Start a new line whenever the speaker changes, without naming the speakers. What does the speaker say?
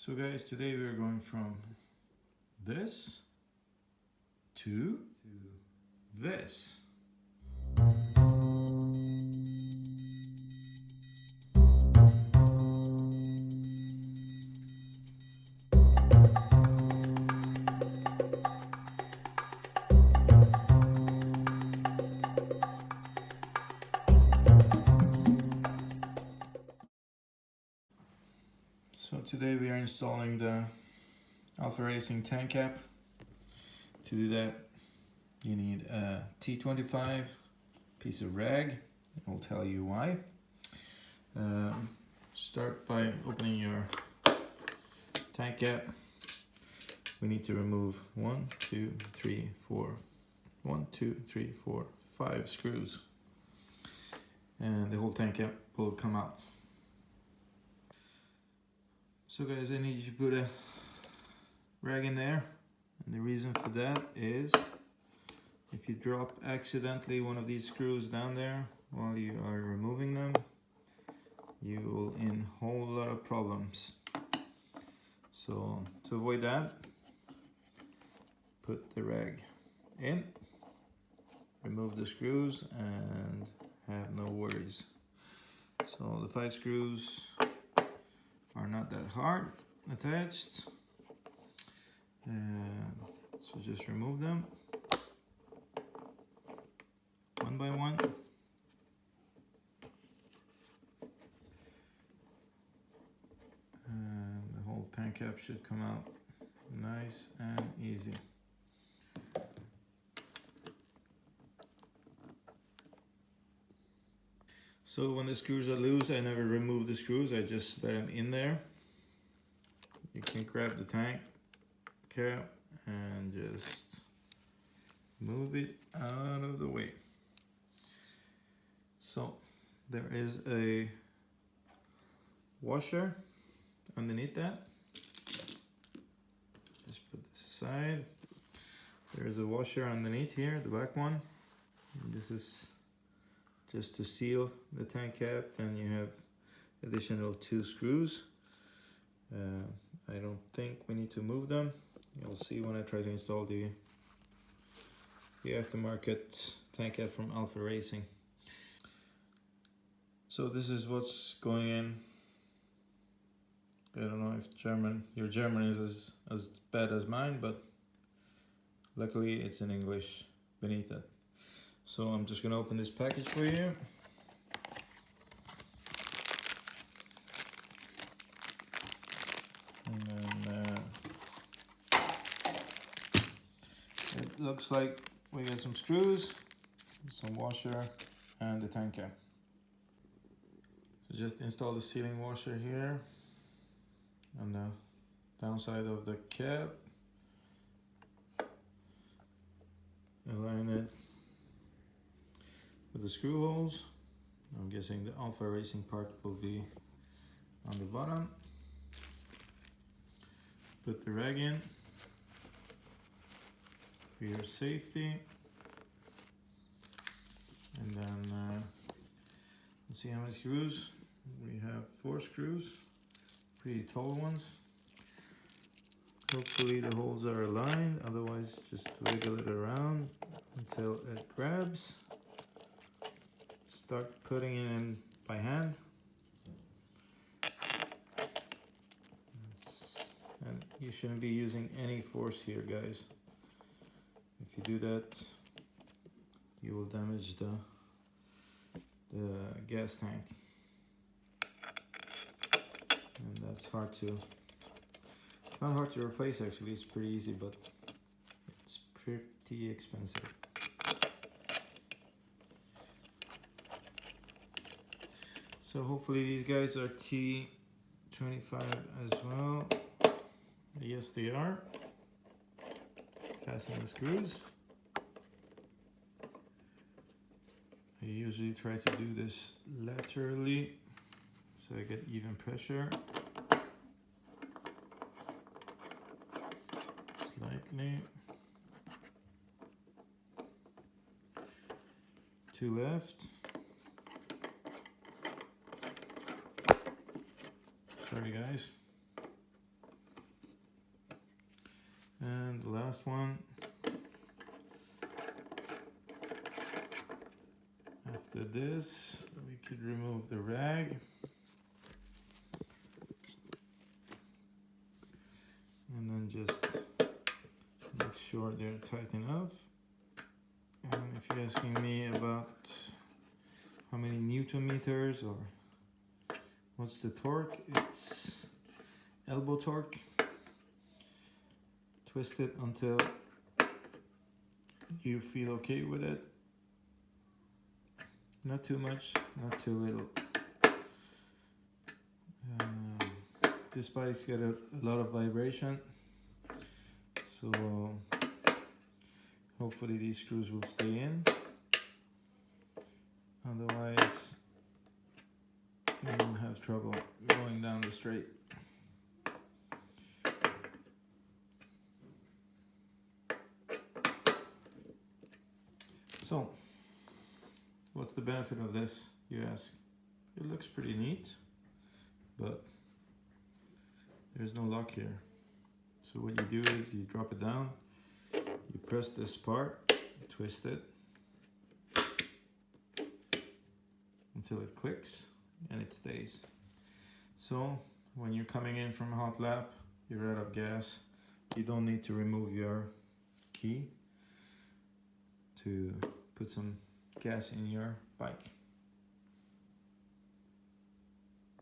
So guys, today we are going from this to this. So today we are installing the Alpharacing tank cap. To do that, you need a T25 piece of rag. I'll tell you why. Start by opening your tank cap. We need to remove 1, 2, 3, 4, 1, 2, 3, 4, 5 screws, and the whole tank cap will come out. So guys, I need you to put a rag in there, and the reason for that is if you drop accidentally one of these screws down there while you are removing them, you will in a whole lot of problems. So to avoid that, put the rag in, remove the screws, and have no worries. So the 5 screws are not that hard attached, so just remove them one by one. And the whole tank cap should come out nice and easy. So when the screws are loose, I never remove the screws, I just let them in there. You can grab the tank cap and just move it out of the way. So there is a washer underneath that. Just put this aside. There is a washer underneath here, the black one. And this is just to seal the tank cap. Then you have additional 2 screws. I don't think we need to move them. You'll see when I try to install the aftermarket tank cap from Alpharacing. So this is what's going in. I don't know if your German is as bad as mine, but luckily it's in English beneath it. So I'm just gonna open this package for you. And then it looks like we got some screws, some washer, and the tank cap. So just install the sealing washer here on the downside of the cap. Align it with the screw holes. I'm guessing the Alpharacing part will be on the bottom. Put the rag in for your safety, and then let's see how many screws. We have 4 screws, pretty tall ones. Hopefully the holes are aligned, otherwise just wiggle it around until it grabs. Start putting it in by hand. And you shouldn't be using any force here, guys. If you do that, you will damage the gas tank. And that's hard to, it's not hard to replace actually, it's pretty easy, but it's pretty expensive. So hopefully these guys are T25 as well. Yes, they are. Fasten the screws. I usually try to do this laterally so I get even pressure. Slightly. 2 left. Sorry guys. last one. After this, we could remove the rag. And then just make sure they're tight enough. And if you're asking me about how many Newton meters or what's the torque, it's elbow torque. Twist it until you feel okay with it. Not too much, not too little. This bike's got a lot of vibration, so hopefully these screws will stay in. Otherwise, you will have trouble going down the straight. So, what's the benefit of this, you ask? It looks pretty neat, but there's no lock here. So what you do is you drop it down, you press this part, you twist it until it clicks and it stays. So when you're coming in from a hot lap, you're out of gas, you don't need to remove your key to put some gas in your bike.